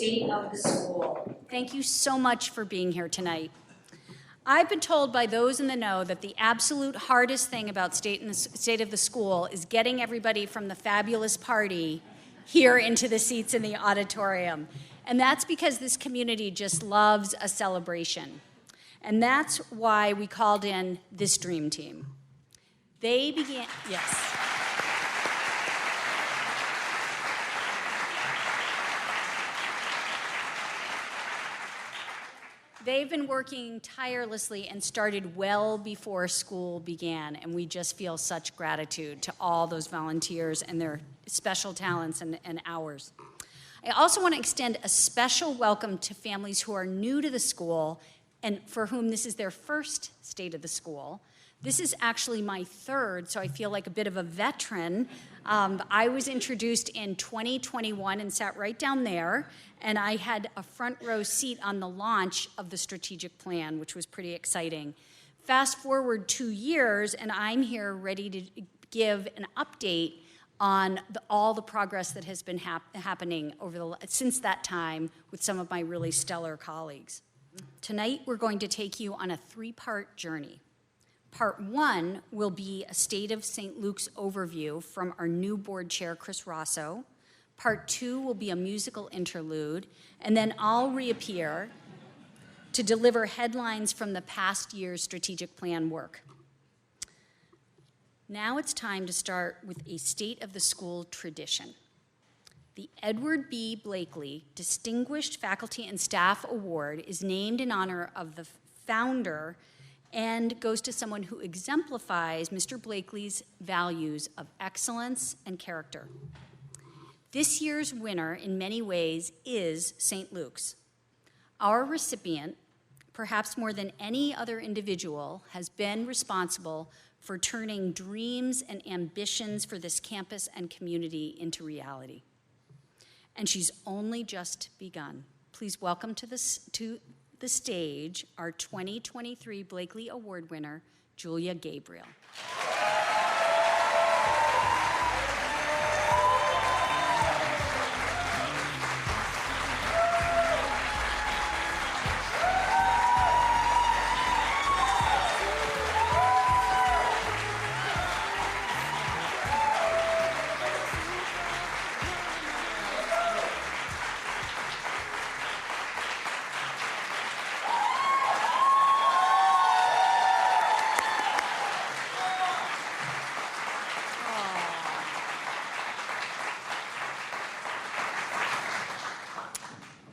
State of the School. Thank you so much for being here tonight. I've been told by those in the know that the absolute hardest thing about State of the School is getting everybody from the fabulous party here into the seats in the auditorium. And that's because this community just loves a celebration. And that's why we called in this dream team. They began, yes. They've been working tirelessly and started well before school began, and we just feel such gratitude to all those volunteers and their special talents and hours. I also want to extend a special welcome to families who are new to the school and for whom this is their first State of the School. This is actually my third, so I feel like a bit of a veteran. I was introduced in 2021 and sat right down there, and I had a front row seat on the launch of the strategic plan, which was pretty exciting. Fast forward 2 years, and I'm here ready to give an update on all the progress that has been happening since that time with some of my really stellar colleagues. Tonight, we're going to take you on a 3-part journey. Part 1 will be a State of St. Luke's overview from our new board chair, Chris Rosso. Part 2 will be a musical interlude, and then I'll reappear to deliver headlines from the past year's strategic plan work. Now it's time to start with a State of the School tradition. The Edward B. Blakely Distinguished Faculty and Staff Award is named in honor of the founder and goes to someone who exemplifies Mr. Blakely's values of excellence and character. This year's winner, in many ways, is St. Luke's. Our recipient, perhaps more than any other individual, has been responsible for turning dreams and ambitions for this campus and community into reality. And she's only just begun. Please welcome to the stage our 2023 Blakely Award winner, Julia Gabriel.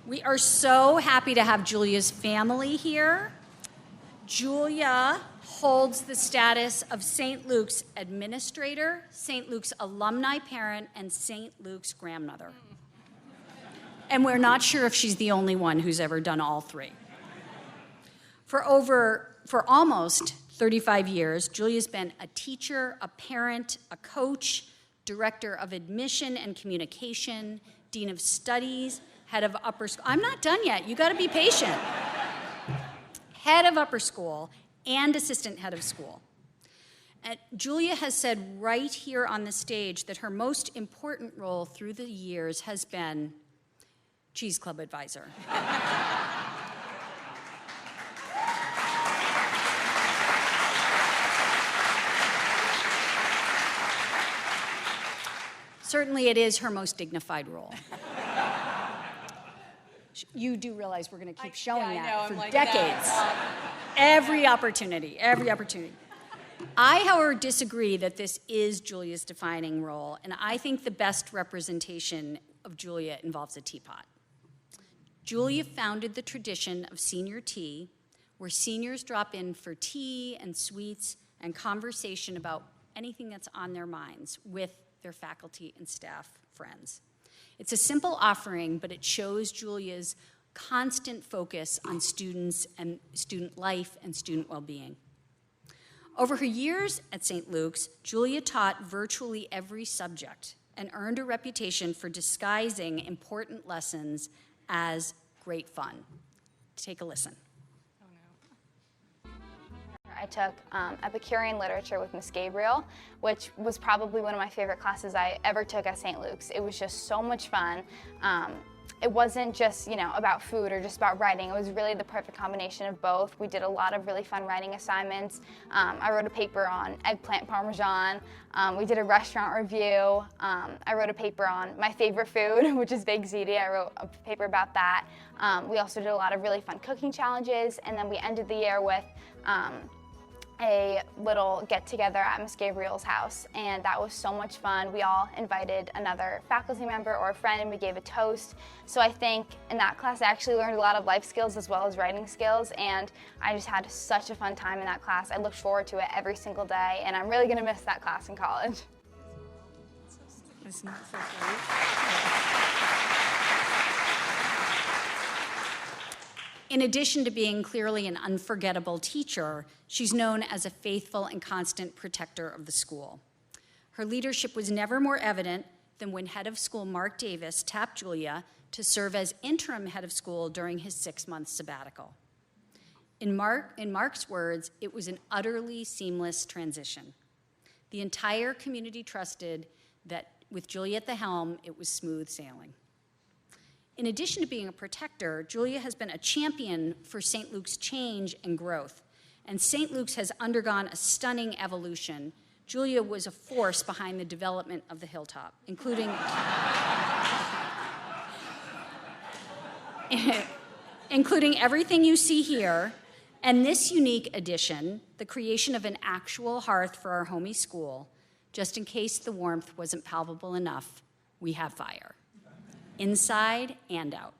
We are so happy to have Julia's family here. Julia holds the status of St. Luke's administrator, St. Luke's alumni parent, and St. Luke's grandmother. And we're not sure if she's the only one who's ever done all three. For almost 35 years, Julia's been a teacher, a parent, a coach, director of admission and communication, dean of studies, head of upper school. I'm not done yet. You got to be patient. Head of upper school and assistant head of school. And Julia has said right here on the stage that her most important role through the years has been Cheese Club advisor. Certainly it is her most dignified role. You do realize we're going to keep showing that for decades. Every opportunity. I, however, disagree that this is Julia's defining role, and I think the best representation of Julia involves a teapot. Julia founded the tradition of senior tea, where seniors drop in for tea and sweets and conversation about anything that's on their minds with their faculty and staff friends. It's a simple offering, but it shows Julia's constant focus on students and student life and student well-being. Over her years at St. Luke's, Julia taught virtually every subject and earned a reputation for disguising important lessons as great fun. Take a listen. I took Epicurean literature with Miss Gabriel, which was probably one of my favorite classes I ever took at St. Luke's. It was just so much fun. it wasn't just, about food or just about writing. It was really the perfect combination of both. We did a lot of really fun writing assignments. I wrote a paper on eggplant parmesan. We did a restaurant review. I wrote a paper on my favorite food, which is baked ziti. I wrote a paper about that. We also did a lot of really fun cooking challenges, and then we ended the year with a little get-together at Miss Gabriel's house, and that was so much fun. We all invited another faculty member or a friend, and we gave a toast. So I think in that class I actually learned a lot of life skills as well as writing skills, and I just had such a fun time in that class. I looked forward to it every single day, and I'm really going to miss that class in college. Isn't that so sweet? In addition to being clearly an unforgettable teacher, she's known as a faithful and constant protector of the school. Her leadership was never more evident than when head of school Mark Davis tapped Julia to serve as interim head of school during his 6-month sabbatical. In Mark's words, it was an utterly seamless transition. The entire community trusted that with Julia at the helm, it was smooth sailing. In addition to being a protector, Julia has been a champion for St. Luke's change and growth, and St. Luke's has undergone a stunning evolution. Julia was a force behind the development of the Hilltop, including everything you see here, and this unique addition, the creation of an actual hearth for our homey school. Just in case the warmth wasn't palpable enough, we have fire. Inside and out.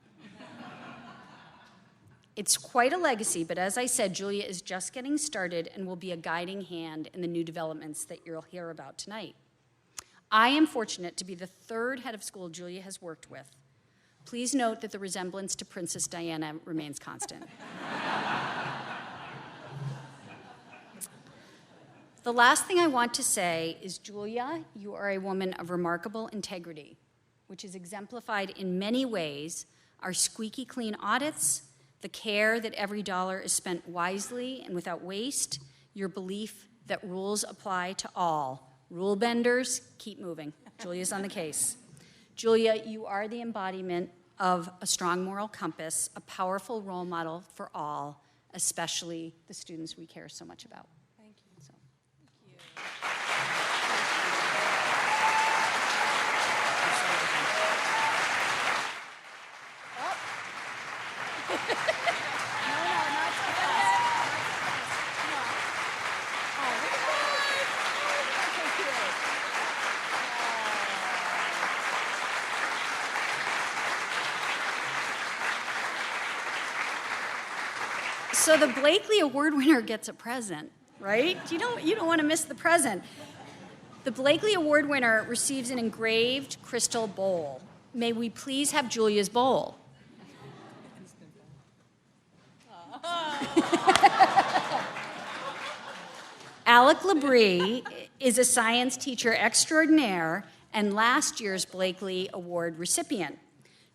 It's quite a legacy, but as I said, Julia is just getting started and will be a guiding hand in the new developments that you'll hear about tonight. I am fortunate to be the 3rd head of school Julia has worked with. Please note that the resemblance to Princess Diana remains constant. The last thing I want to say is, Julia, you are a woman of remarkable integrity, which is exemplified in many ways: our squeaky clean audits, the care that every dollar is spent wisely and without waste, your belief that rules apply to all. Rule benders, keep moving. Julia's on the case. Julia, you are the embodiment of a strong moral compass, a powerful role model for all, especially the students we care so much about. Thank you. So. So the Blakely Award winner gets a present, right? You don't want to miss the present. The Blakely Award winner receives an engraved crystal bowl. May we please have Julia's bowl? Alec Labrie is a science teacher extraordinaire and last year's Blakely Award recipient.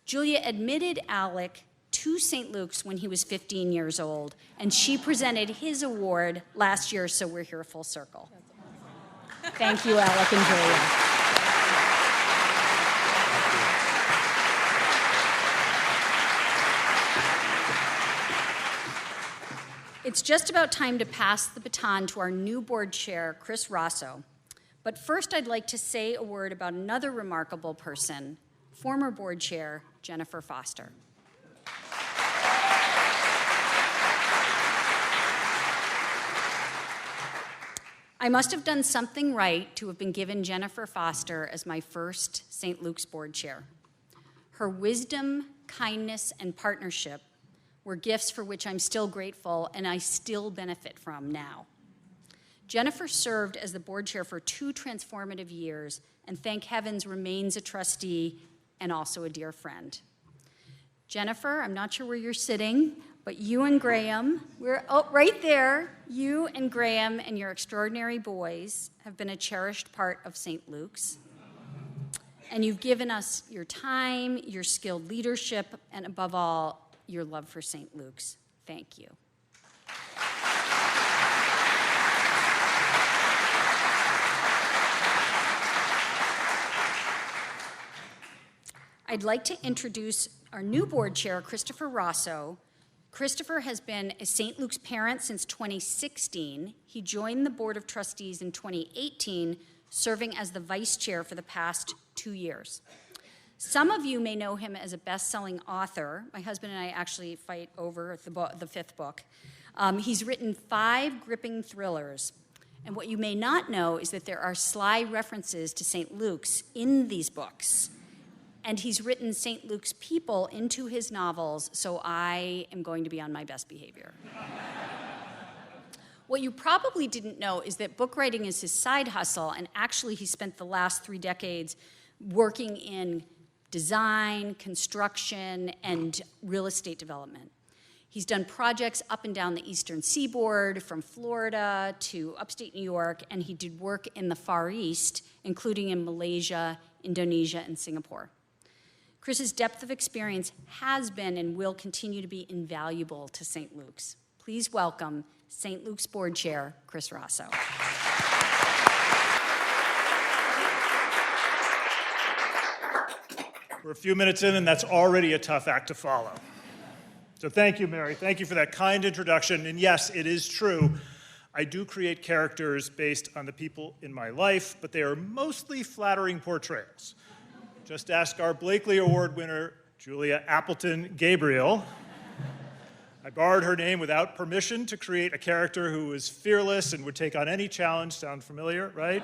Julia admitted Alec to St. Luke's when he was 15 years old, and she presented his award last year, so we're here full circle. Thank you, Alec and Julia. It's just about time to pass the baton to our new board chair, Chris Rosso. But first, I'd like to say a word about another remarkable person, former board chair, Jennifer Foster. I must have done something right to have been given Jennifer Foster as my first St. Luke's board chair. Her wisdom, kindness, and partnership were gifts for which I'm still grateful and I still benefit from now. Jennifer served as the board chair for 2 transformative years and thank heavens remains a trustee and also a dear friend. Jennifer, I'm not sure where you're sitting, but you and Graham, right there, you and Graham and your extraordinary boys have been a cherished part of St. Luke's. And you've given us your time, your skilled leadership, and above all, your love for St. Luke's. Thank you. I'd like to introduce our new board chair, Christopher Rosso. Christopher has been a St. Luke's parent since 2016. He joined the Board of Trustees in 2018, serving as the vice chair for the past 2 years. Some of you may know him as a best-selling author. My husband and I actually fight over the fifth book. He's written 5 gripping thrillers. And what you may not know is that there are sly references to St. Luke's in these books. And he's written St. Luke's people into his novels, so I am going to be on my best behavior. What you probably didn't know is that book writing is his side hustle, and actually he spent the last 3 decades working in design, construction, and real estate development. He's done projects up and down the eastern seaboard, from Florida to upstate New York, and he did work in the Far East, including in Malaysia, Indonesia, and Singapore. Chris's depth of experience has been and will continue to be invaluable to St. Luke's. Please welcome St. Luke's Board Chair, Chris Rosso. We're a few minutes in, and that's already a tough act to follow. So thank you, Mary. Thank you for that kind introduction. And yes, it is true. I do create characters based on the people in my life, but they are mostly flattering portrayals. Just ask our Blakely Award winner, Julia Appleton Gabriel. I borrowed her name without permission to create a character who was fearless and would take on any challenge. Sound familiar, right?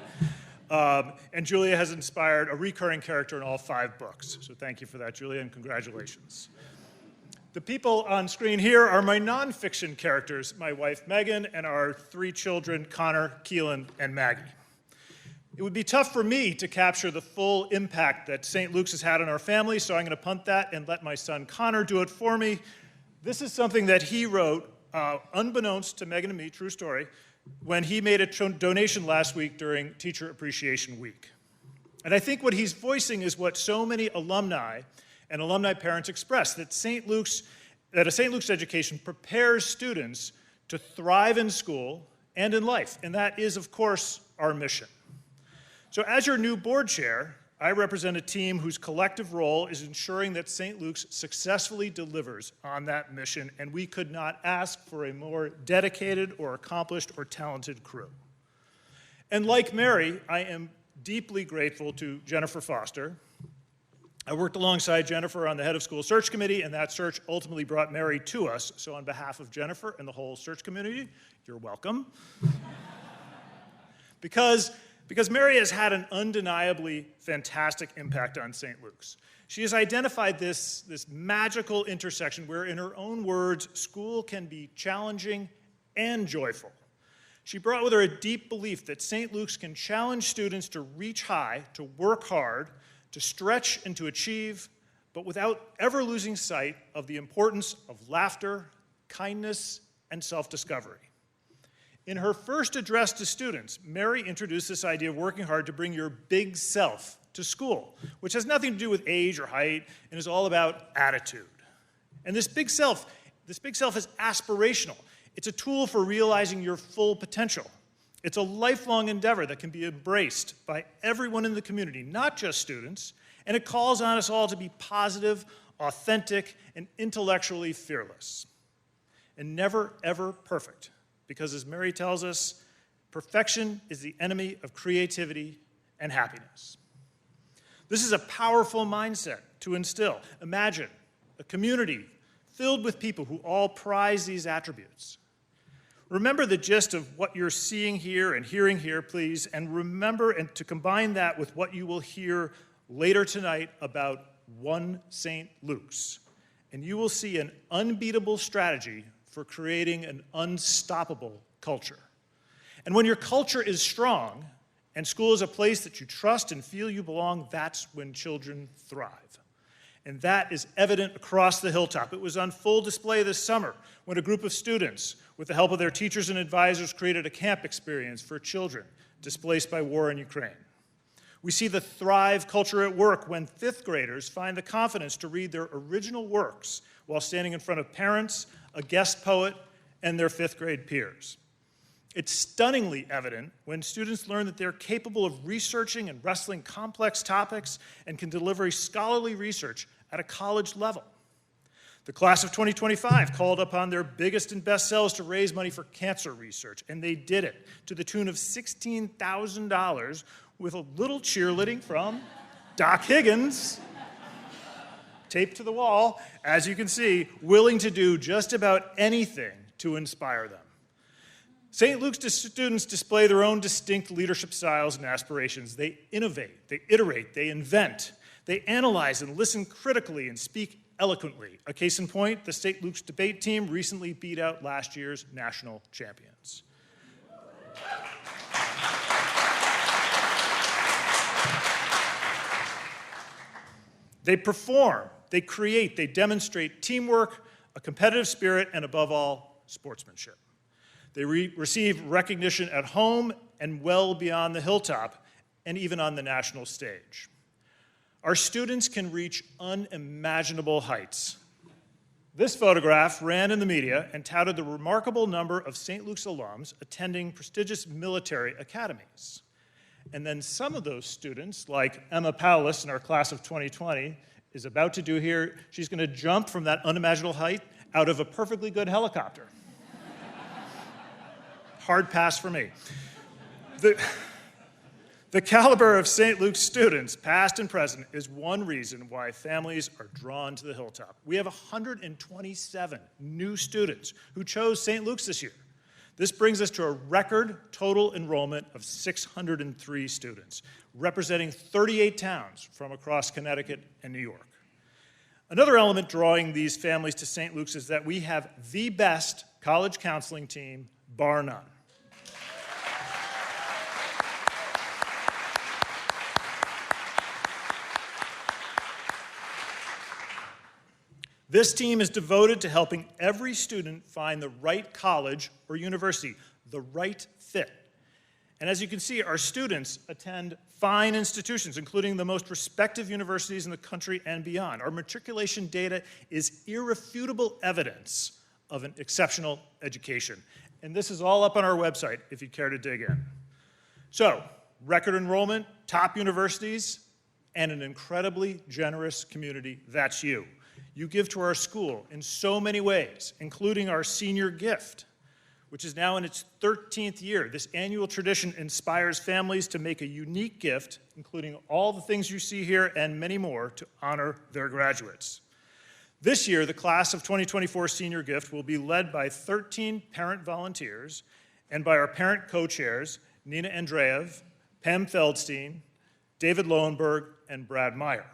And Julia has inspired a recurring character in all 5 books. So thank you for that, Julia, and congratulations. The people on screen here are my nonfiction characters, my wife, Megan, and our 3 children, Connor, Keelan, and Maggie. It would be tough for me to capture the full impact that St. Luke's has had on our family, so I'm going to punt that and let my son Connor do it for me. This is something that he wrote, unbeknownst to Megan and me, true story, when he made a donation last week during Teacher Appreciation Week. And I think what he's voicing is what so many alumni and alumni parents express, that a St. Luke's education prepares students to thrive in school and in life. And that is, of course, our mission. So as your new board chair, I represent a team whose collective role is ensuring that St. Luke's successfully delivers on that mission, and we could not ask for a more dedicated or accomplished or talented crew. And like Mary, I am deeply grateful to Jennifer Foster. I worked alongside Jennifer on the head of school search committee, and that search ultimately brought Mary to us. So on behalf of Jennifer and the whole search community, you're welcome. Because Mary has had an undeniably fantastic impact on St. Luke's. She has identified this magical intersection where, in her own words, school can be challenging and joyful. She brought with her a deep belief that St. Luke's can challenge students to reach high, to work hard, to stretch and to achieve, but without ever losing sight of the importance of laughter, kindness, and self-discovery. In her first address to students, Mary introduced this idea of working hard to bring your big self to school, which has nothing to do with age or height and is all about attitude. And this big self is aspirational. It's a tool for realizing your full potential. It's a lifelong endeavor that can be embraced by everyone in the community, not just students, and it calls on us all to be positive, authentic, and intellectually fearless. And never, ever perfect. Because as Mary tells us, perfection is the enemy of creativity and happiness. This is a powerful mindset to instill. Imagine a community filled with people who all prize these attributes. Remember the gist of what you're seeing here and hearing here, please, and remember and to combine that with what you will hear later tonight about One St. Luke's. And you will see an unbeatable strategy for creating an unstoppable culture. And when your culture is strong, and school is a place that you trust and feel you belong, that's when children thrive. And that is evident across the hilltop. It was on full display this summer when a group of students, with the help of their teachers and advisors, created a camp experience for children displaced by war in Ukraine. We see the Thrive culture at work when 5th graders find the confidence to read their original works while standing in front of parents, a guest poet, and their 5th grade peers. It's stunningly evident when students learn that they're capable of researching and wrestling complex topics and can deliver scholarly research at a college level. The class of 2025 called upon their biggest and best selves to raise money for cancer research, and they did it to the tune of $16,000 with a little cheerleading from Doc Higgins, taped to the wall, as you can see, willing to do just about anything to inspire them. St. Luke's students display their own distinct leadership styles and aspirations. They innovate, they iterate, they invent, they analyze and listen critically and speak eloquently. A case in point, the St. Luke's debate team recently beat out last year's national champions. They perform, they create, they demonstrate teamwork, a competitive spirit, and above all, sportsmanship. They receive recognition at home and well beyond the hilltop, and even on the national stage. Our students can reach unimaginable heights. This photograph ran in the media and touted the remarkable number of St. Luke's alums attending prestigious military academies. And then some of those students, like Emma Paulus in our class of 2020, is about to do here. She's going to jump from that unimaginable height out of a perfectly good helicopter. Hard pass for me. The caliber of St. Luke's students, past and present, is one reason why families are drawn to the hilltop. We have 127 new students who chose St. Luke's this year. This brings us to a record total enrollment of 603 students, representing 38 towns from across Connecticut and New York. Another element drawing these families to St. Luke's is that we have the best college counseling team, bar none. This team is devoted to helping every student find the right college or university, the right fit. And as you can see, our students attend fine institutions, including the most respected universities in the country and beyond. Our matriculation data is irrefutable evidence of an exceptional education. And this is all up on our website if you care to dig in. So, record enrollment, top universities, and an incredibly generous community, that's you. You give to our school in so many ways, including our senior gift, which is now in its 13th year. This annual tradition inspires families to make a unique gift, including all the things you see here and many more, to honor their graduates. This year, the class of 2024 senior gift will be led by 13 parent volunteers and by our parent co-chairs, Nina Andreev, Pam Feldstein, David Lowenberg, and Brad Meyer.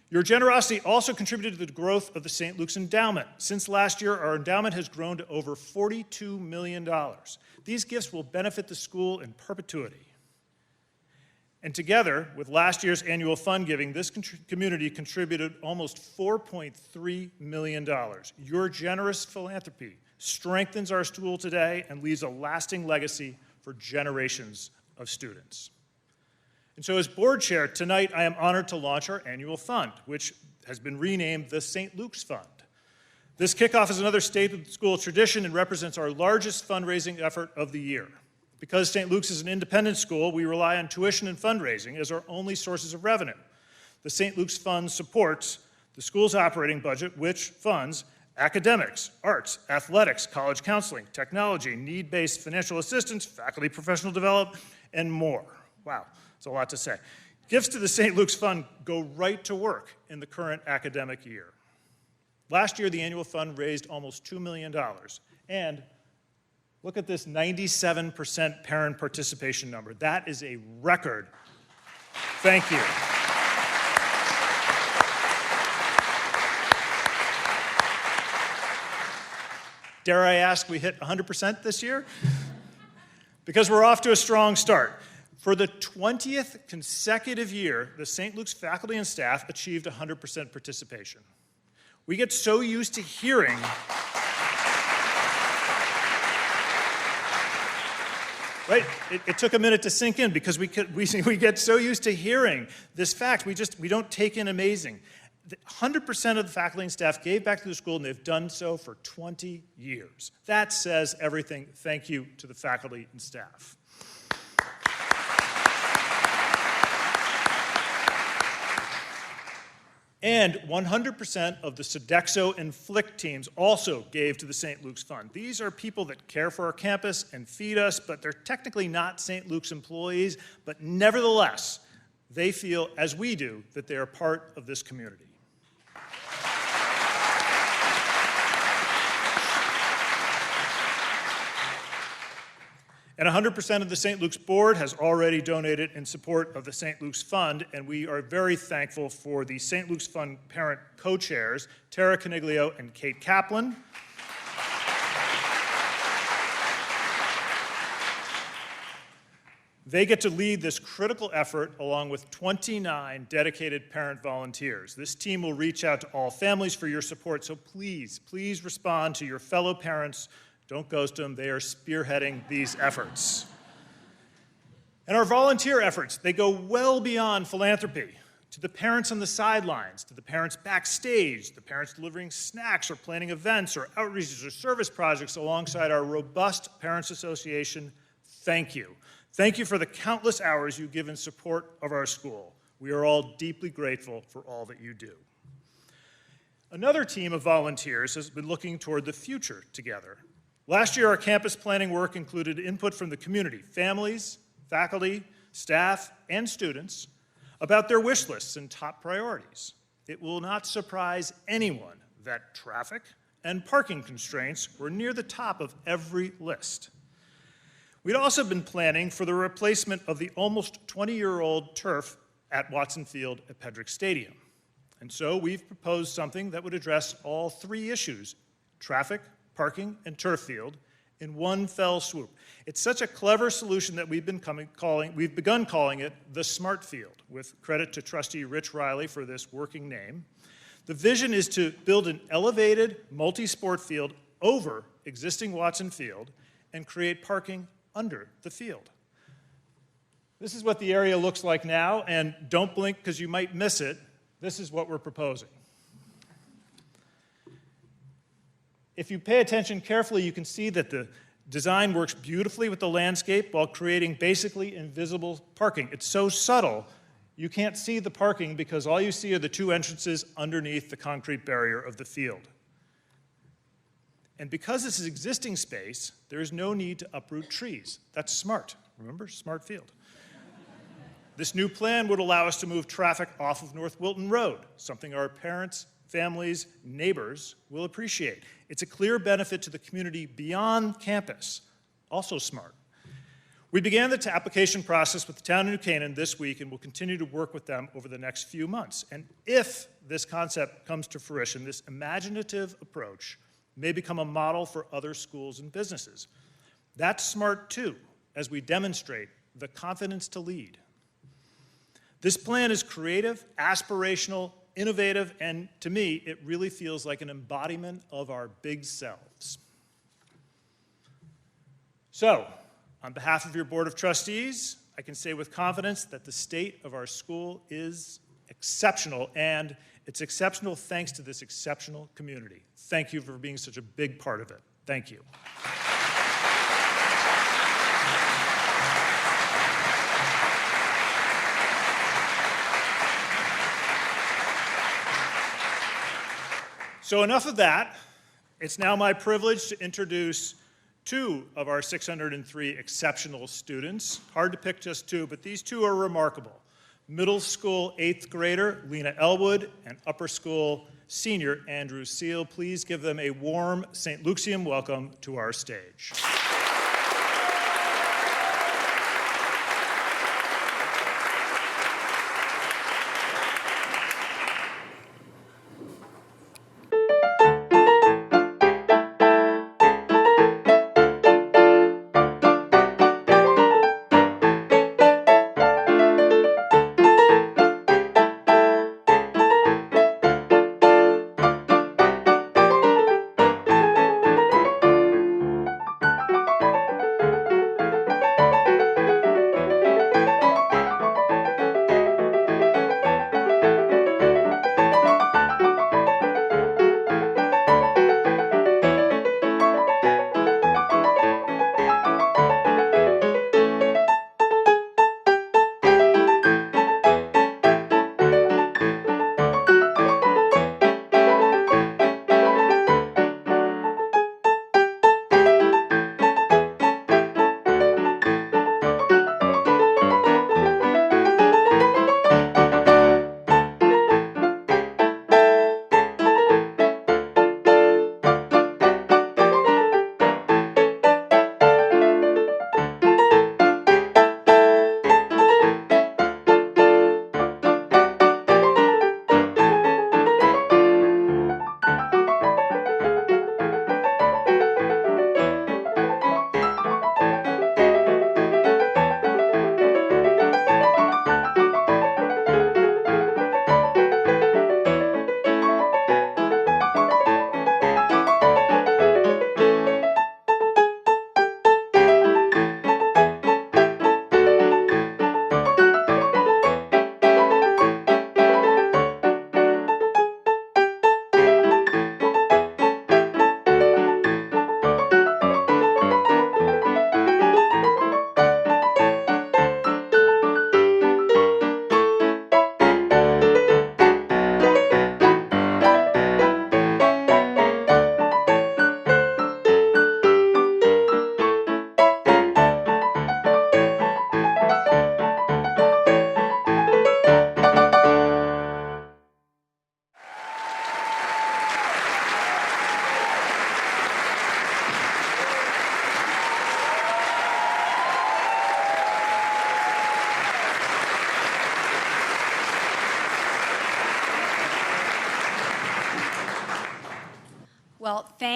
Your generosity also contributed to the growth of the St. Luke's Endowment. Since last year, our endowment has grown to over $42 million. These gifts will benefit the school in perpetuity. And together, with last year's annual fund giving, this community contributed almost $4.3 million. Your generous philanthropy strengthens our school today and leaves a lasting legacy for generations of students. And so as board chair, tonight I am honored to launch our annual fund, which has been renamed the St. Luke's Fund. This kickoff is another staple school tradition and represents our largest fundraising effort of the year. Because St. Luke's is an independent school, we rely on tuition and fundraising as our only sources of revenue. The St. Luke's Fund supports the school's operating budget, which funds academics, arts, athletics, college counseling, technology, need-based financial assistance, faculty professional development, and more. Wow. It's a lot to say. Gifts to the St. Luke's Fund go right to work in the current academic year. Last year, the annual fund raised almost $2 million. And look at this 97% parent participation number. That is a record. Thank you. Dare I ask we hit 100% this year? Because we're off to a strong start. For the 20th consecutive year, the St. Luke's faculty and staff achieved 100% participation. We get so used to hearing right? It took a minute to sink in because we get so used to hearing this fact, we don't take in amazing. 100% of the faculty and staff gave back to the school, and they've done so for 20 years. That says everything. Thank you to the faculty and staff. And 100% of the Sodexo and Flick teams also gave to the St. Luke's Fund. These are people that care for our campus and feed us, but they're technically not St. Luke's employees, but nevertheless, they feel, as we do, that they are part of this community. And 100% of the St. Luke's board has already donated in support of the St. Luke's Fund, and we are very thankful for the St. Luke's Fund parent co-chairs, Tara Coniglio and Kate Kaplan. They get to lead this critical effort along with 29 dedicated parent volunteers. This team will reach out to all families for your support, so please, please respond to your fellow parents. Don't ghost them. They are spearheading these efforts. And our volunteer efforts, they go well beyond philanthropy. To the parents on the sidelines, to the parents backstage, the parents delivering snacks or planning events or outreaches or service projects alongside our robust Parents Association, thank you. Thank you for the countless hours you give in support of our school. We are all deeply grateful for all that you do. Another team of volunteers has been looking toward the future together. Last year, our campus planning work included input from the community, families, faculty, staff, and students about their wish lists and top priorities. It will not surprise anyone that traffic and parking constraints were near the top of every list. We'd also been planning for the replacement of the almost 20-year-old turf at Watson Field at Pedrick Stadium. And so we've proposed something that would address all three issues: traffic, parking, and turf field in one fell swoop. It's such a clever solution that we've begun calling it the Smart Field, with credit to trustee Rich Riley for this working name. The vision is to build an elevated multi-sport field over existing Watson Field and create parking under the field. This is what the area looks like now, and don't blink because you might miss it. This is what we're proposing. If you pay attention carefully, you can see that the design works beautifully with the landscape while creating basically invisible parking. It's so subtle, you can't see the parking because all you see are the two entrances underneath the concrete barrier of the field. And because this is existing space, there is no need to uproot trees. That's smart. Remember, smart field. This new plan would allow us to move traffic off of North Wilton Road, something our parents, families, neighbors will appreciate. It's a clear benefit to the community beyond campus, also smart. We began the application process with the town of New Canaan this week and will continue to work with them over the next few months. And if this concept comes to fruition, this imaginative approach may become a model for other schools and businesses. That's smart too, as we demonstrate the confidence to lead. This plan is creative, aspirational, innovative, and to me, it really feels like an embodiment of our big selves. So, on behalf of your Board of Trustees, I can say with confidence that the state of our school is exceptional, and it's exceptional thanks to this exceptional community. Thank you for being such a big part of it. Thank you. So enough of that. It's now my privilege to introduce two of our 603 exceptional students. Hard to pick just two, but these two are remarkable. Middle school 8th grader Lena Elwood and upper school senior Andrew Seal. Please give them a warm St. Lukean welcome to our stage.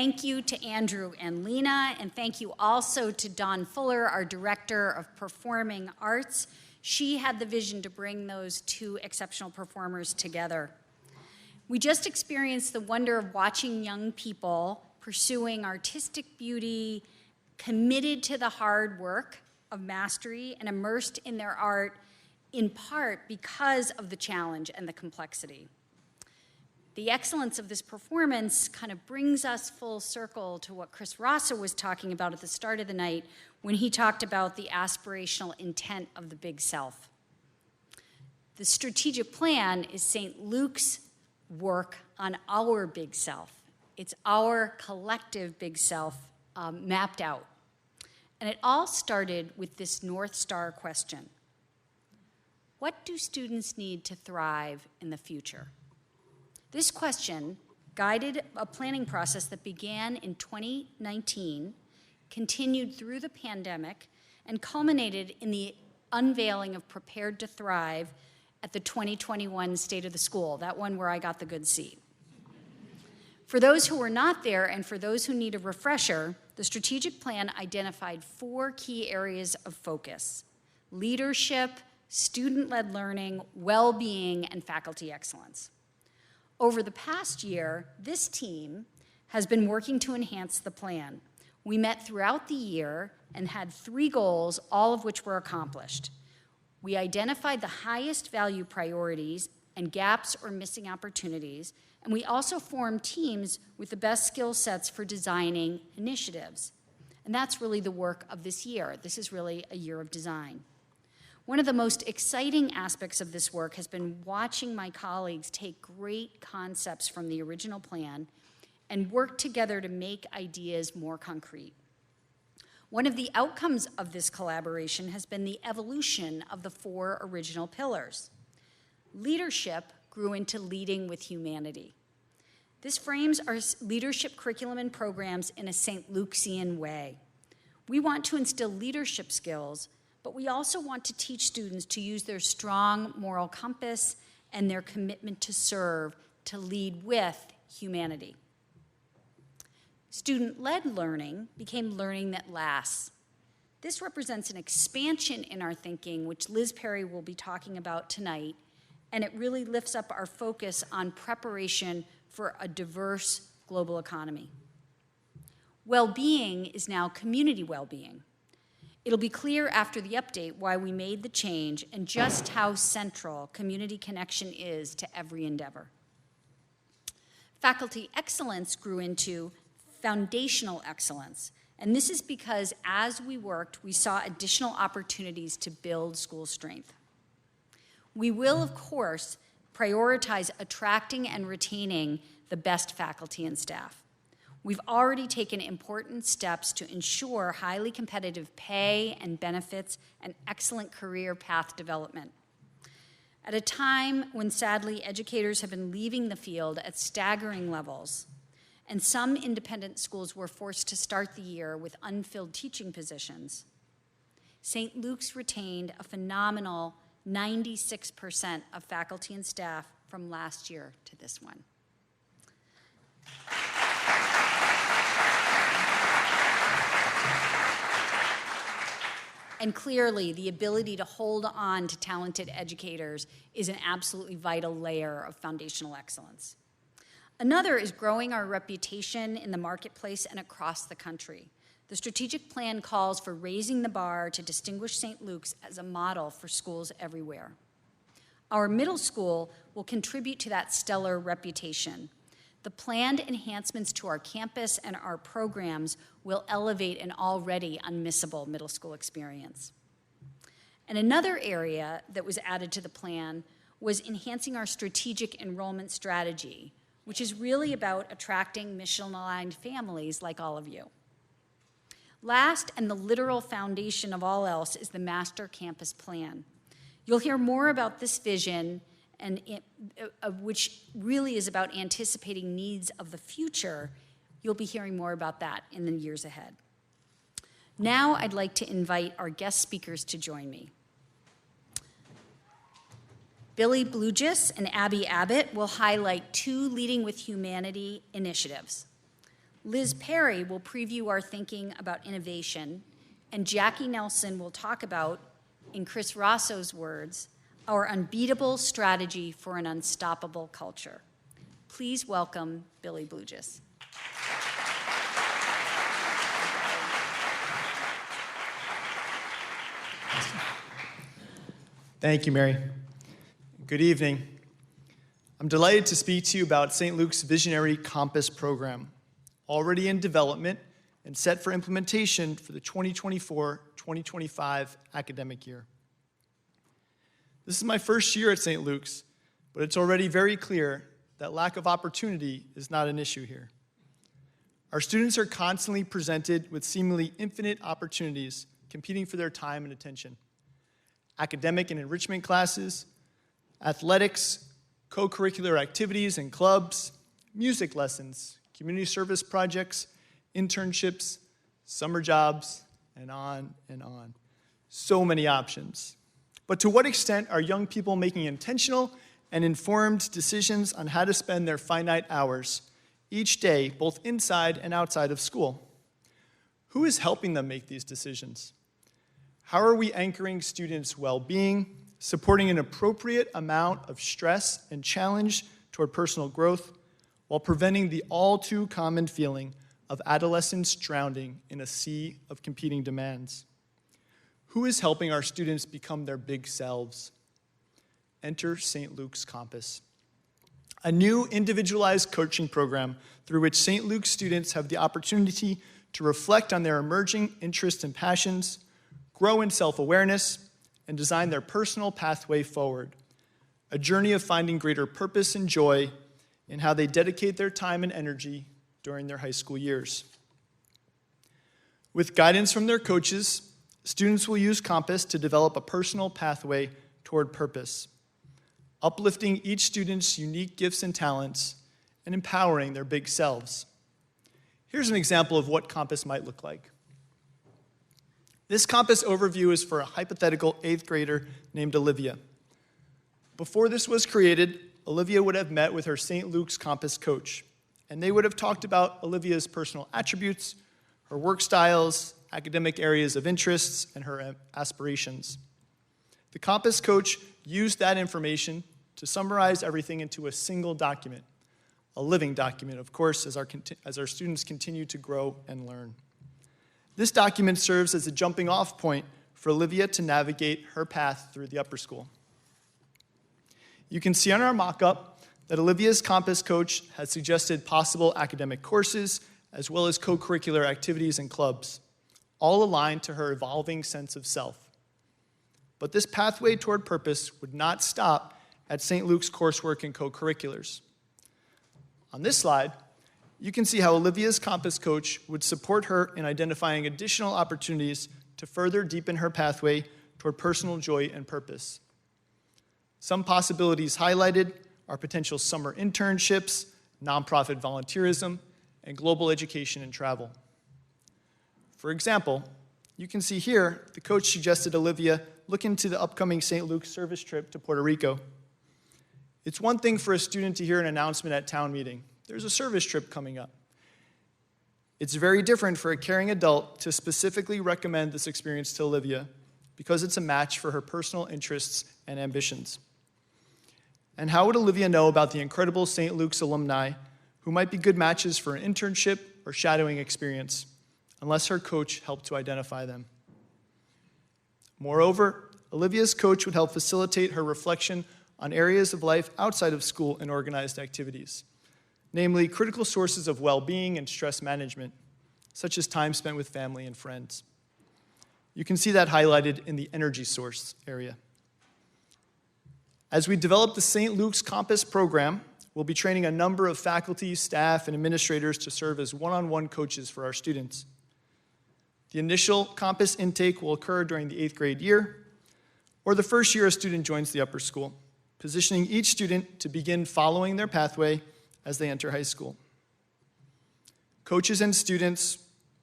thank you to Andrew and Lena, and thank you also to Dawn Fuller, our Director of Performing Arts. She had the vision to bring those two exceptional performers together. We just experienced the wonder of watching young people pursuing artistic beauty, committed to the hard work of mastery, and immersed in their art, in part because of the challenge and the complexity. The excellence of this performance kind of brings us full circle to what Chris Rassa was talking about at the start of the night when he talked about the aspirational intent of the big self. The strategic plan is St. Luke's work on our big self. It's our collective big self mapped out. And it all started with this North Star question. What do students need to thrive in the future? This question guided a planning process that began in 2019, continued through the pandemic, and culminated in the unveiling of Prepared to Thrive at the 2021 State of the School, that one where I got the good seat. For those who were not there and for those who need a refresher, the strategic plan identified 4 key areas of focus: leadership, student-led learning, well-being, and faculty excellence. Over the past year, this team has been working to enhance the plan. We met throughout the year and had 3 goals, all of which were accomplished. We identified the highest value priorities and gaps or missing opportunities, and we also formed teams with the best skill sets for designing initiatives. And that's really the work of this year. This is really a year of design. One of the most exciting aspects of this work has been watching my colleagues take great concepts from the original plan and work together to make ideas more concrete. One of the outcomes of this collaboration has been the evolution of the 4 original pillars. Leadership grew into leading with humanity. This frames our leadership curriculum and programs in a St. Lukean way. We want to instill leadership skills, but we also want to teach students to use their strong moral compass and their commitment to serve to lead with humanity. Student-led learning became learning that lasts. This represents an expansion in our thinking, which Liz Perry will be talking about tonight, and it really lifts up our focus on preparation for a diverse global economy. Well-being is now community well-being. It'll be clear after the update why we made the change and just how central community connection is to every endeavor. Faculty excellence grew into foundational excellence, and this is because as we worked, we saw additional opportunities to build school strength. We will, of course, prioritize attracting and retaining the best faculty and staff. We've already taken important steps to ensure highly competitive pay and benefits and excellent career path development. At a time when, sadly, educators have been leaving the field at staggering levels, and some independent schools were forced to start the year with unfilled teaching positions, St. Luke's retained a phenomenal 96% of faculty and staff from last year to this one. And clearly, the ability to hold on to talented educators is an absolutely vital layer of foundational excellence. Another is growing our reputation in the marketplace and across the country. The strategic plan calls for raising the bar to distinguish St. Luke's as a model for schools everywhere. Our middle school will contribute to that stellar reputation. The planned enhancements to our campus and our programs will elevate an already unmissable middle school experience. And another area that was added to the plan was enhancing our strategic enrollment strategy, which is really about attracting mission-aligned families like all of you. Last, and the literal foundation of all else, is the Master Campus Plan. You'll hear more about this vision, which really is about anticipating needs of the future. You'll be hearing more about that in the years ahead. Now I'd like to invite our guest speakers to join me. Billy Blugis and Abby Abbott will highlight 2 Leading with Humanity initiatives. Liz Perry will preview our thinking about innovation, and Jackie Nelson will talk about, in Chris Rosso's words, our unbeatable strategy for an unstoppable culture. Please welcome Billy Blugis. Thank you, Mary. Good evening. I'm delighted to speak to you about St. Luke's Visionary Compass program, already in development and set for implementation for the 2024-2025 academic year. This is my first year at St. Luke's, but it's already very clear that lack of opportunity is not an issue here. Our students are constantly presented with seemingly infinite opportunities competing for their time and attention. Academic and enrichment classes, athletics, co-curricular activities and clubs, music lessons, community service projects, internships, summer jobs, and on and on. So many options. But to what extent are young people making intentional and informed decisions on how to spend their finite hours each day, both inside and outside of school? Who is helping them make these decisions? How are we anchoring students' well-being, supporting an appropriate amount of stress and challenge toward personal growth, while preventing the all-too-common feeling of adolescents drowning in a sea of competing demands? Who is helping our students become their big selves? Enter St. Luke's Compass, a new individualized coaching program through which St. Luke's students have the opportunity to reflect on their emerging interests and passions, grow in self-awareness, and design their personal pathway forward, a journey of finding greater purpose and joy in how they dedicate their time and energy during their high school years. With guidance from their coaches, students will use Compass to develop a personal pathway toward purpose, uplifting each student's unique gifts and talents and empowering their big selves. Here's an example of what Compass might look like. This Compass overview is for a hypothetical 8th grader named Olivia. Before this was created, Olivia would have met with her St. Luke's Compass coach, and they would have talked about Olivia's personal attributes, her work styles, academic areas of interests, and her aspirations. The Compass coach used that information to summarize everything into a single document, a living document, of course, as our students continue to grow and learn. This document serves as a jumping-off point for Olivia to navigate her path through the upper school. You can see on our mock-up that Olivia's Compass coach has suggested possible academic courses as well as co-curricular activities and clubs, all aligned to her evolving sense of self. But this pathway toward purpose would not stop at St. Luke's coursework and co-curriculars. On this slide, you can see how Olivia's Compass coach would support her in identifying additional opportunities to further deepen her pathway toward personal joy and purpose. Some possibilities highlighted are potential summer internships, nonprofit volunteerism, and global education and travel. For example, you can see here the coach suggested Olivia look into the upcoming St. Luke's service trip to Puerto Rico. It's one thing for a student to hear an announcement at town meeting. There's a service trip coming up. It's very different for a caring adult to specifically recommend this experience to Olivia because it's a match for her personal interests and ambitions. And how would Olivia know about the incredible St. Luke's alumni who might be good matches for an internship or shadowing experience unless her coach helped to identify them? Moreover, Olivia's coach would help facilitate her reflection on areas of life outside of school and organized activities, namely critical sources of well-being and stress management, such as time spent with family and friends. You can see that highlighted in the energy source area. As we develop the St. Luke's Compass program, we'll be training a number of faculty, staff, and administrators to serve as one-on-one coaches for our students. The initial Compass intake will occur during the 8th grade year, or the first year a student joins the upper school, positioning each student to begin following their pathway as they enter high school. Coaches and students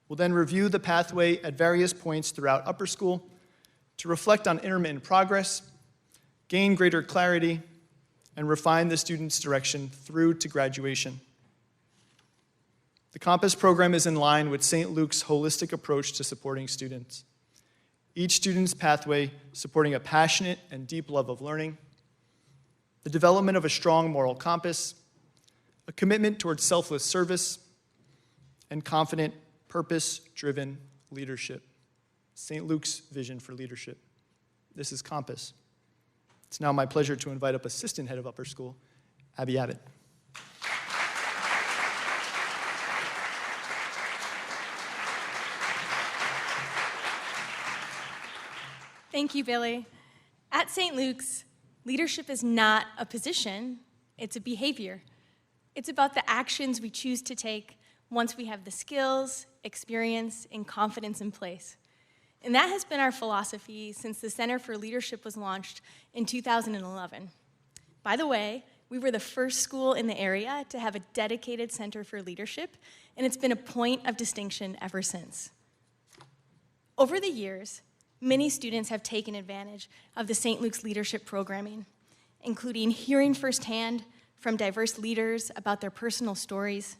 will then review the pathway at various points throughout upper school to reflect on intermittent progress, gain greater clarity, and refine the student's direction through to graduation. The Compass program is in line with St. Luke's holistic approach to supporting students. Each student's pathway supporting a passionate and deep love of learning, the development of a strong moral compass, a commitment towards selfless service, and confident, purpose-driven leadership. St. Luke's vision for leadership. This is Compass. It's now my pleasure to invite up Assistant Head of Upper School, Abby Abbott. Thank you, Billy. At St. Luke's, leadership is not a position, it's a behavior. It's about the actions we choose to take once we have the skills, experience, and confidence in place. And that has been our philosophy since the Center for Leadership was launched in 2011. By the way, we were the first school in the area to have a dedicated Center for Leadership, and it's been a point of distinction ever since. Over the years, many students have taken advantage of the St. Luke's leadership programming, including hearing firsthand from diverse leaders about their personal stories,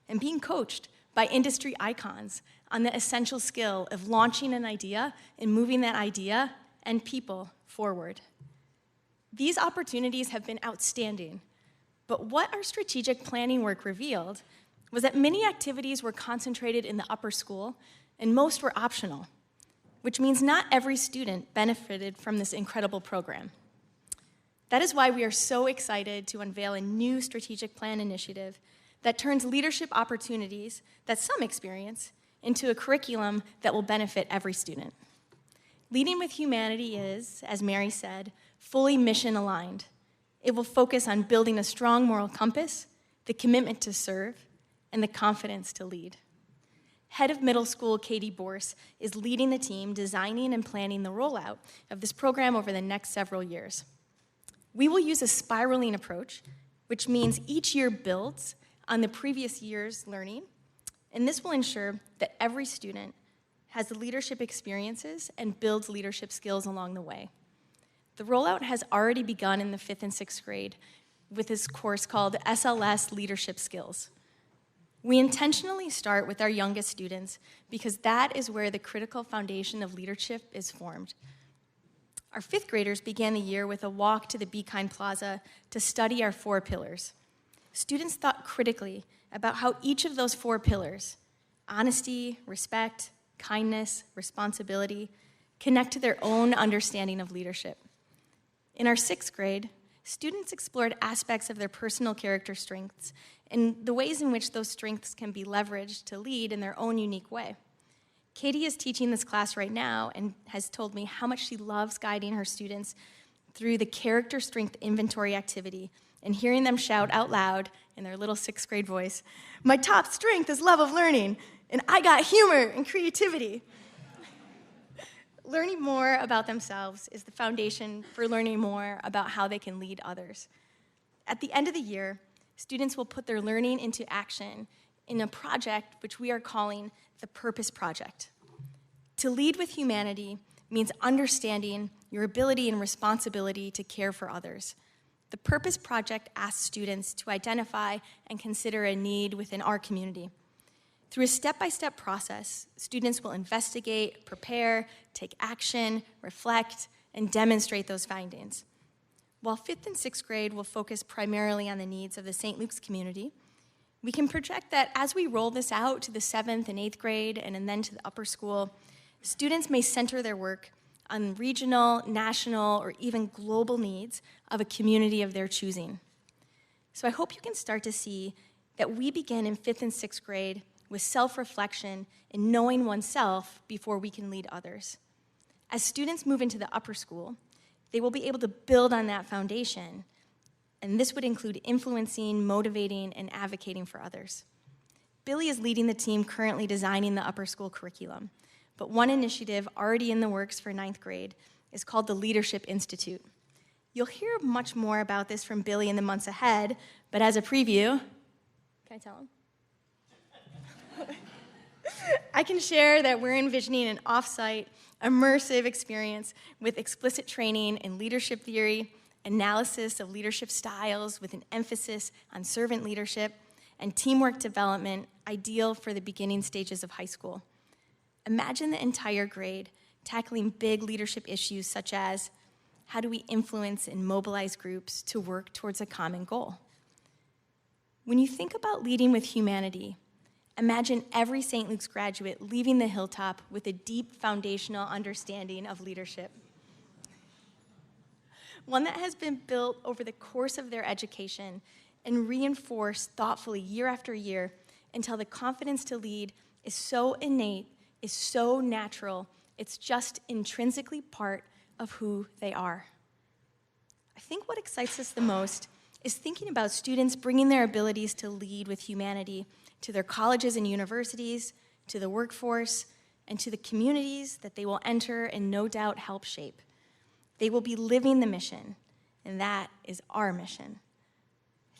and being coached by industry icons on the essential skill of launching an idea and moving that idea and people forward. These opportunities have been outstanding, but what our strategic planning work revealed was that many activities were concentrated in the upper school and most were optional, which means not every student benefited from this incredible program. That is why we are so excited to unveil a new strategic plan initiative that turns leadership opportunities that some experience into a curriculum that will benefit every student. Leading with Humanity is, as Mary said, fully mission aligned. It will focus on building a strong moral compass, the commitment to serve, and the confidence to lead. Head of Middle School Katie Borse is leading the team designing and planning the rollout of this program over the next several years. We will use a spiraling approach, which means each year builds on the previous year's learning, and this will ensure that every student has the leadership experiences and builds leadership skills along the way. The rollout has already begun in the 5th and 6th grade with this course called SLS Leadership Skills. We intentionally start with our youngest students because that is where the critical foundation of leadership is formed. Our 5th graders began the year with a walk to the Be Kind Plaza to study our 4 pillars. Students thought critically about how each of those 4 pillars, honesty, respect, kindness, responsibility, connect to their own understanding of leadership. In our 6th grade, students explored aspects of their personal character strengths and the ways in which those strengths can be leveraged to lead in their own unique way. Katie is teaching this class right now and has told me how much she loves guiding her students through the character strength inventory activity and hearing them shout out loud in their little 6th grade voice, "My top strength is love of learning, and I got humor and creativity." Learning more about themselves is the foundation for learning more about how they can lead others. At the end of the year, students will put their learning into action in a project which we are calling the Purpose Project. To lead with humanity means understanding your ability and responsibility to care for others. The Purpose Project asks students to identify and consider a need within our community. Through a step-by-step process, students will investigate, prepare, take action, reflect, and demonstrate those findings. While 5th and 6th grade will focus primarily on the needs of the St. Luke's community, we can project that as we roll this out to the 7th and 8th grade and then to the upper school, students may center their work on regional, national, or even global needs of a community of their choosing. So I hope you can start to see that we begin in 5th and 6th grade with self-reflection and knowing oneself before we can lead others. As students move into the upper school, they will be able to build on that foundation, and this would include influencing, motivating, and advocating for others. Billy is leading the team currently designing the upper school curriculum, but one initiative already in the works for 9th grade is called the Leadership Institute. You'll hear much more about this from Billy in the months ahead, but as a preview, can I tell him? I can share that we're envisioning an off-site, immersive experience with explicit training in leadership theory, analysis of leadership styles with an emphasis on servant leadership, and teamwork development ideal for the beginning stages of high school. Imagine the entire grade tackling big leadership issues such as, how do we influence and mobilize groups to work towards a common goal? When you think about leading with humanity, imagine every St. Luke's graduate leaving the hilltop with a deep foundational understanding of leadership. One that has been built over the course of their education and reinforced thoughtfully year after year until the confidence to lead is so innate, is so natural, it's just intrinsically part of who they are. I think what excites us the most is thinking about students bringing their abilities to lead with humanity to their colleges and universities, to the workforce, and to the communities that they will enter and no doubt help shape. They will be living the mission, and that is our mission.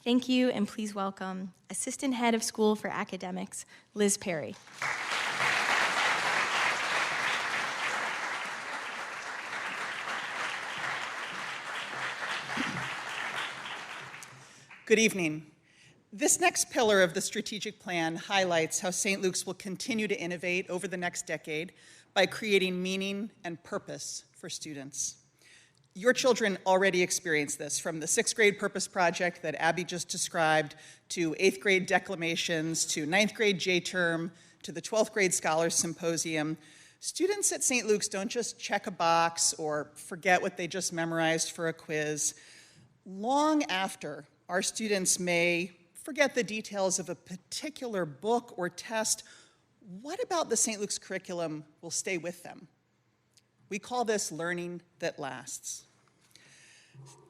Thank you, and please welcome Assistant Head of School for Academics, Liz Perry. Good evening. This next pillar of the strategic plan highlights how St. Luke's will continue to innovate over the next decade by creating meaning and purpose for students. Your children already experience this, from the 6th grade purpose project that Abby just described, to 8th grade declamations, to 9th grade J-term, to the 12th grade Scholars Symposium. Students at St. Luke's don't just check a box or forget what they just memorized for a quiz. Long after our students may forget the details of a particular book or test, what about the St. Luke's curriculum will stay with them? We call this learning that lasts.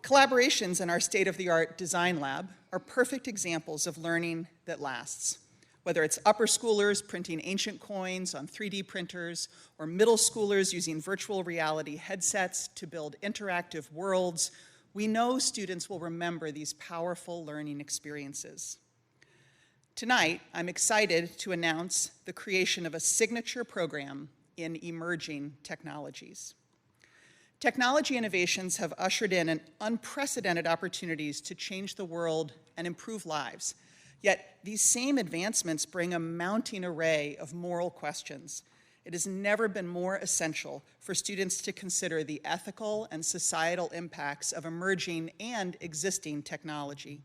Collaborations in our state-of-the-art design lab are perfect examples of learning that lasts. Whether it's upper schoolers printing ancient coins on 3D printers, or middle schoolers using virtual reality headsets to build interactive worlds, we know students will remember these powerful learning experiences. Tonight, I'm excited to announce the creation of a signature program in emerging technologies. Technology innovations have ushered in an unprecedented opportunities to change the world and improve lives. Yet these same advancements bring a mounting array of moral questions. It has never been more essential for students to consider the ethical and societal impacts of emerging and existing technology.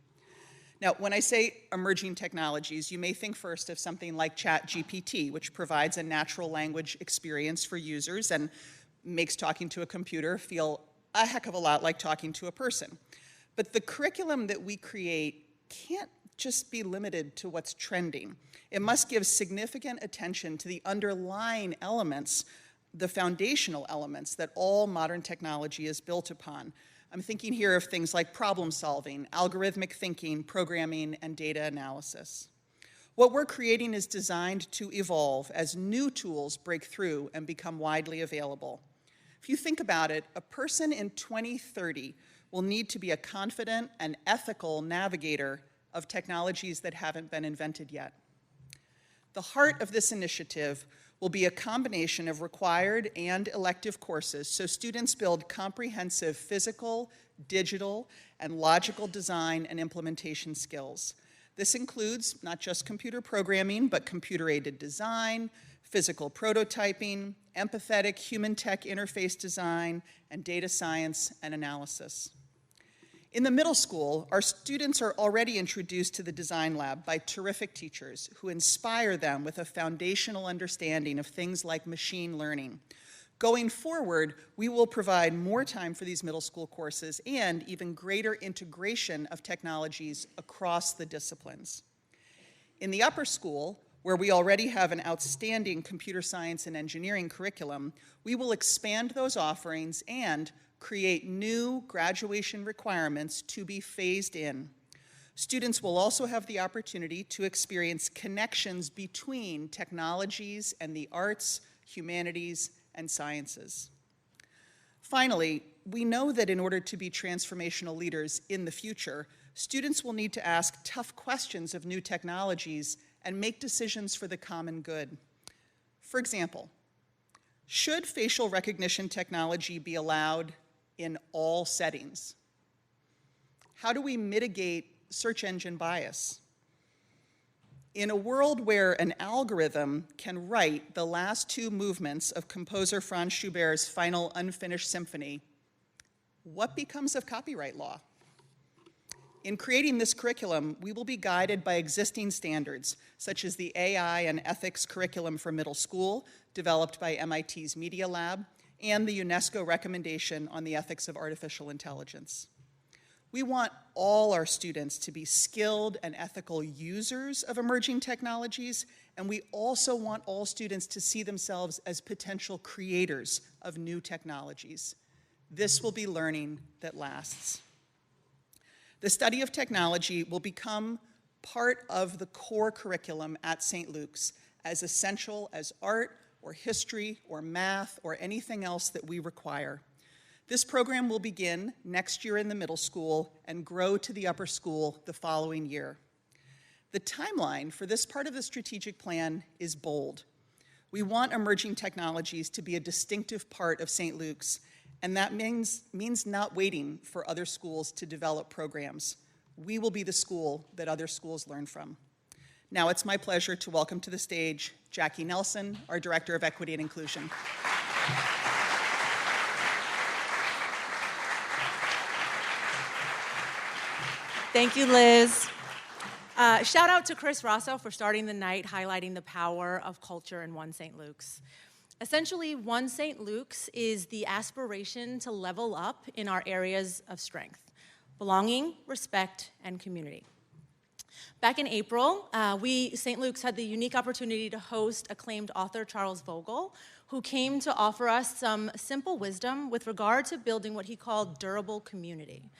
Now, when I say emerging technologies, you may think first of something like ChatGPT, which provides a natural language experience for users and makes talking to a computer feel a heck of a lot like talking to a person. But the curriculum that we create can't just be limited to what's trending. It must give significant attention to the underlying elements, the foundational elements that all modern technology is built upon. I'm thinking here of things like problem solving, algorithmic thinking, programming, and data analysis. What we're creating is designed to evolve as new tools break through and become widely available. If you think about it, a person in 2030 will need to be a confident and ethical navigator of technologies that haven't been invented yet. The heart of this initiative will be a combination of required and elective courses so students build comprehensive physical, digital, and logical design and implementation skills. This includes not just computer programming, but computer-aided design, physical prototyping, empathetic human-tech interface design, and data science and analysis. In the middle school, our students are already introduced to the design lab by terrific teachers who inspire them with a foundational understanding of things like machine learning. Going forward, we will provide more time for these middle school courses and even greater integration of technologies across the disciplines. In the upper school, where we already have an outstanding computer science and engineering curriculum, we will expand those offerings and create new graduation requirements to be phased in. Students will also have the opportunity to experience connections between technologies and the arts, humanities, and sciences. Finally, we know that in order to be transformational leaders in the future, students will need to ask tough questions of new technologies and make decisions for the common good. For example, should facial recognition technology be allowed in all settings? How do we mitigate search engine bias? In a world where an algorithm can write the last two movements of composer Franz Schubert's final unfinished symphony, what becomes of copyright law? In creating this curriculum, we will be guided by existing standards, such as the AI and ethics curriculum for middle school, developed by MIT's Media Lab, and the UNESCO recommendation on the ethics of artificial intelligence. We want all our students to be skilled and ethical users of emerging technologies, and we also want all students to see themselves as potential creators of new technologies. This will be learning that lasts. The study of technology will become part of the core curriculum at St. Luke's, as essential as art or history or math or anything else that we require. This program will begin next year in the middle school and grow to the upper school the following year. The timeline for this part of the strategic plan is bold. We want emerging technologies to be a distinctive part of St. Luke's, and that means not waiting for other schools to develop programs. We will be the school that other schools learn from. Now it's my pleasure to welcome to the stage Jackie Nelson, our Director of Equity and Inclusion. Thank you, Liz. Shout out to Chris Rosso for starting the night highlighting the power of culture in One St. Luke's. Essentially, One St. Luke's is the aspiration to level up in our areas of strength: belonging, respect, and community. Back in April, we, St. Luke's, had the unique opportunity to host acclaimed author Charles Vogel, who came to offer us some simple wisdom with regard to building what he called durable community.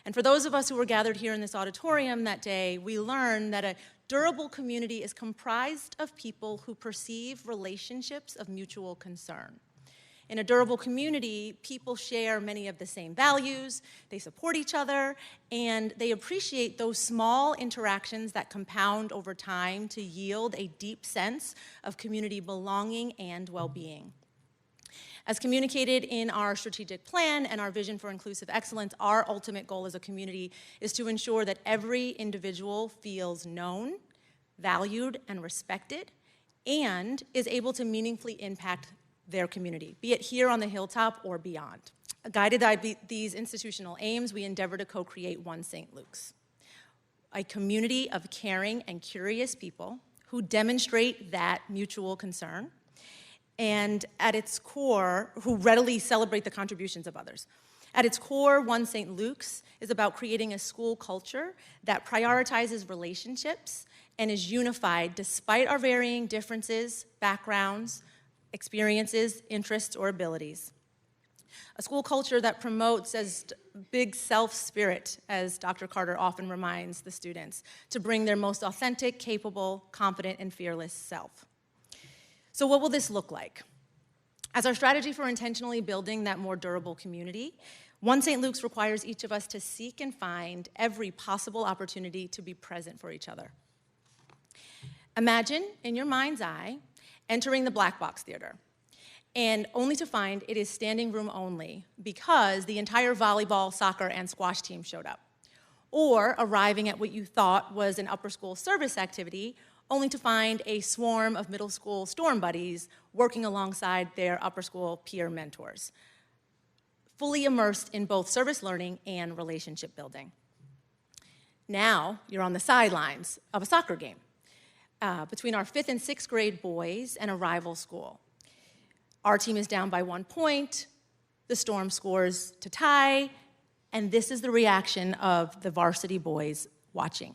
And for those of us who were gathered here in this auditorium that day, we learned that a durable community is comprised of people who perceive relationships of mutual concern. In a durable community, people share many of the same values, they support each other, and they appreciate those small interactions that compound over time to yield a deep sense of community belonging and well-being. As communicated in our strategic plan and our vision for inclusive excellence, our ultimate goal as a community is to ensure that every individual feels known, valued, and respected, and is able to meaningfully impact their community, be it here on the hilltop or beyond. Guided by these institutional aims, we endeavor to co-create One St. Luke's, a community of caring and curious people who demonstrate that mutual concern, and at its core, who readily celebrate the contributions of others. At its core, One St. Luke's is about creating a school culture that prioritizes relationships and is unified despite our varying differences, backgrounds, experiences, interests, or abilities. A school culture that promotes as big self-spirit, as Dr. Carter often reminds the students, to bring their most authentic, capable, confident, and fearless self. So what will this look like? As our strategy for intentionally building that more durable community, One St. Luke's requires each of us to seek and find every possible opportunity to be present for each other. Imagine, in your mind's eye, entering the Black Box Theater, and only to find it is standing room only because the entire volleyball, soccer, and squash team showed up. Or arriving at what you thought was an upper school service activity, only to find a swarm of middle school storm buddies working alongside their upper school peer mentors, fully immersed in both service learning and relationship building. Now you're on the sidelines of a soccer game between our 5th and 6th grade boys and a rival school. Our team is down by 1 point, the Storm scores to tie, and this is the reaction of the varsity boys watching.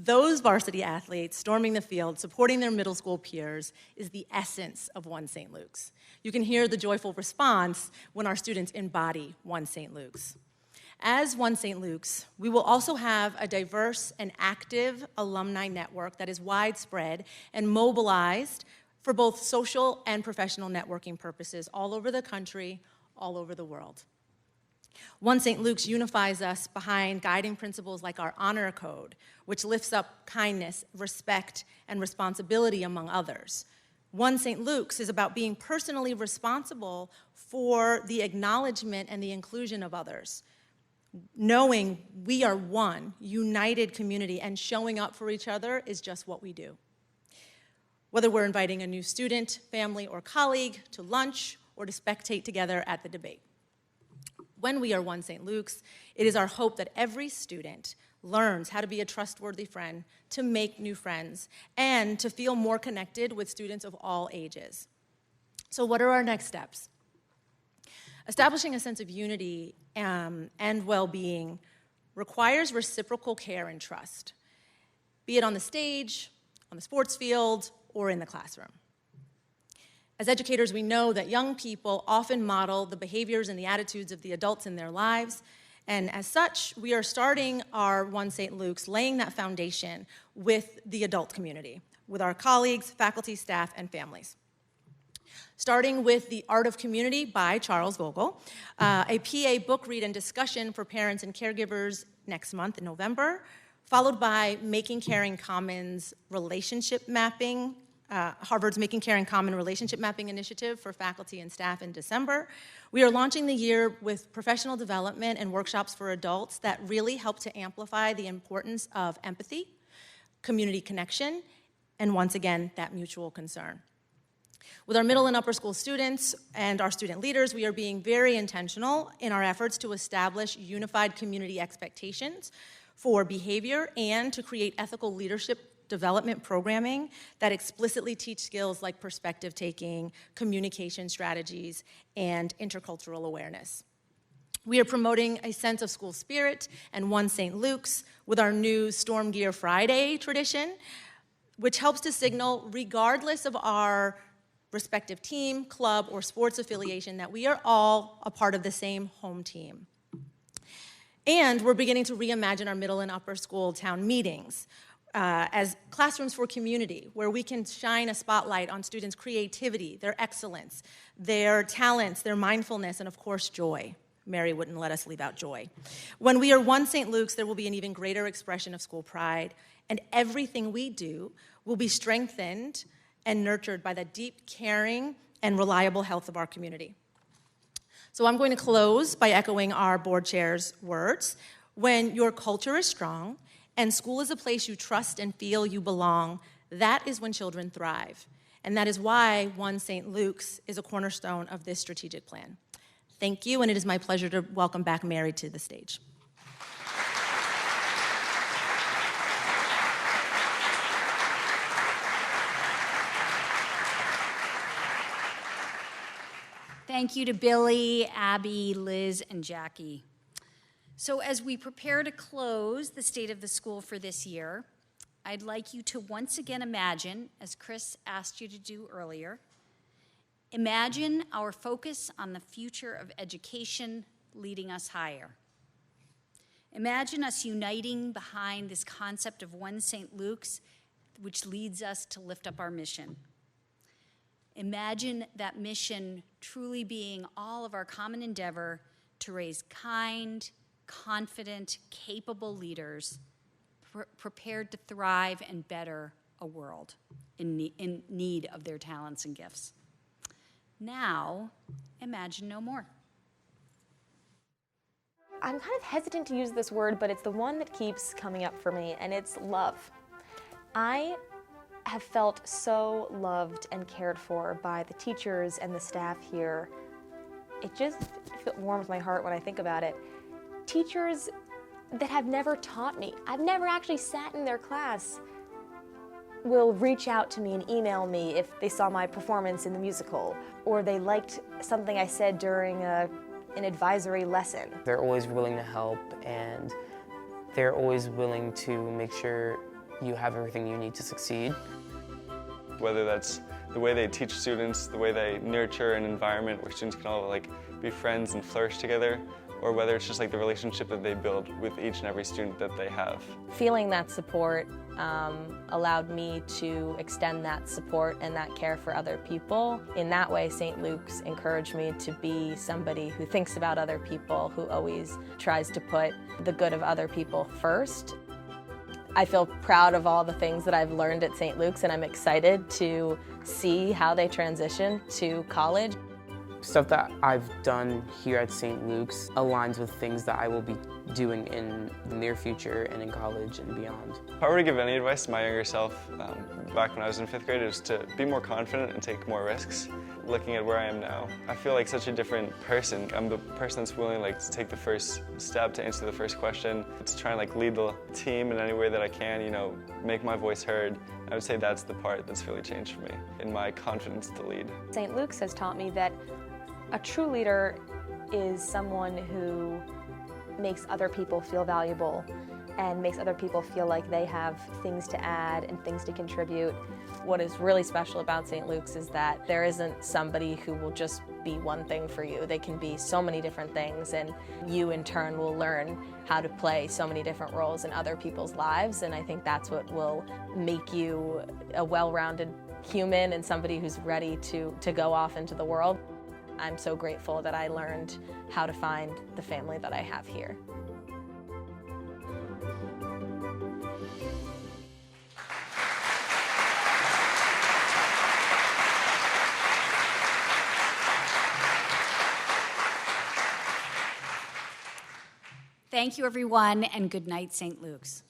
Those varsity athletes storming the field, supporting their middle school peers, is the essence of One St. Luke's. You can hear the joyful response when our students embody One St. Luke's. As One St. Luke's, we will also have a diverse and active alumni network that is widespread and mobilized for both social and professional networking purposes all over the country, all over the world. One St. Luke's unifies us behind guiding principles like our honor code, which lifts up kindness, respect, and responsibility among others. One St. Luke's is about being personally responsible for the acknowledgement and the inclusion of others, knowing we are one, united community, and showing up for each other is just what we do. Whether we're inviting a new student, family, or colleague to lunch or to spectate together at the debate. When we are One St. Luke's, it is our hope that every student learns how to be a trustworthy friend, to make new friends, and to feel more connected with students of all ages. So what are our next steps? Establishing a sense of unity and well-being requires reciprocal care and trust, be it on the stage, on the sports field, or in the classroom. As educators, we know that young people often model the behaviors and the attitudes of the adults in their lives, and as such, we are starting our One St. Luke's, laying that foundation with the adult community, with our colleagues, faculty, staff, and families. Starting with The Art of Community by Charles Vogel, a PA book read and discussion for parents and caregivers next month in November, followed by Making Caring Commons relationship mapping, Harvard's Making Caring Common relationship mapping initiative for faculty and staff in December. We are launching the year with professional development and workshops for adults that really help to amplify the importance of empathy, community connection, and once again, that mutual concern. With our middle and upper school students and our student leaders, we are being very intentional in our efforts to establish unified community expectations for behavior and to create ethical leadership development programming that explicitly teach skills like perspective taking, communication strategies, and intercultural awareness. We are promoting a sense of school spirit and One St. Luke's with our new Storm Gear Friday tradition, which helps to signal, regardless of our respective team, club, or sports affiliation, that we are all a part of the same home team. And we're beginning to reimagine our middle and upper school town meetings as classrooms for community, where we can shine a spotlight on students' creativity, their excellence, their talents, their mindfulness, and of course, joy. Mary wouldn't let us leave out joy. When we are One St. Luke's, there will be an even greater expression of school pride, and everything we do will be strengthened and nurtured by the deep, caring, and reliable health of our community. So I'm going to close by echoing our board chair's words. When your culture is strong and school is a place you trust and feel you belong, that is when children thrive. And that is why One St. Luke's is a cornerstone of this strategic plan. Thank you, and it is my pleasure to welcome back Mary to the stage. Thank you to Billy, Abby, Liz, and Jackie. So as we prepare to close the state of the school for this year, I'd like you to once again imagine, as Chris asked you to do earlier, imagine our focus on the future of education leading us higher. Imagine us uniting behind this concept of One St. Luke's, which leads us to lift up our mission. Imagine that mission truly being all of our common endeavor to raise kind, confident, capable leaders prepared to thrive and better a world in need of their talents and gifts. Now, imagine no more. I'm kind of hesitant to use this word, but it's the one that keeps coming up for me, and it's love. I have felt so loved and cared for by the teachers and the staff here. It just warms my heart when I think about it. Teachers that have never taught me, I've never actually sat in their class, will reach out to me and email me if they saw my performance in the musical, or they liked something I said during an advisory lesson. They're always willing to help, and they're always willing to make sure you have everything you need to succeed. Whether that's the way they teach students, the way they nurture an environment where students can all be friends and flourish together, or whether it's just like the relationship that they build with each and every student that they have. Feeling that support allowed me to extend that support and that care for other people. In that way, St. Luke's encouraged me to be somebody who thinks about other people, who always tries to put the good of other people first. I feel proud of all the things that I've learned at St. Luke's, and I'm excited to see how they transition to college. Stuff that I've done here at St. Luke's aligns with things that I will be doing in the near future and in college and beyond. If I were to give any advice to my younger self back when I was in 5th grade, it was to be more confident and take more risks. Looking at where I am now, I feel like such a different person. I'm the person that's willing to take the first step, to answer the first question, to try and lead the team in any way that I can, make my voice heard. I would say that's the part that's really changed for me in my confidence to lead. St. Luke's has taught me that a true leader is someone who makes other people feel valuable and makes other people feel like they have things to add and things to contribute. What is really special about St. Luke's is that there isn't somebody who will just be one thing for you. They can be so many different things, and you in turn will learn how to play so many different roles in other people's lives, and I think that's what will make you a well-rounded human and somebody who's ready to go off into the world. I'm so grateful that I learned how to find the family that I have here. Thank you, everyone, and good night, St. Luke's.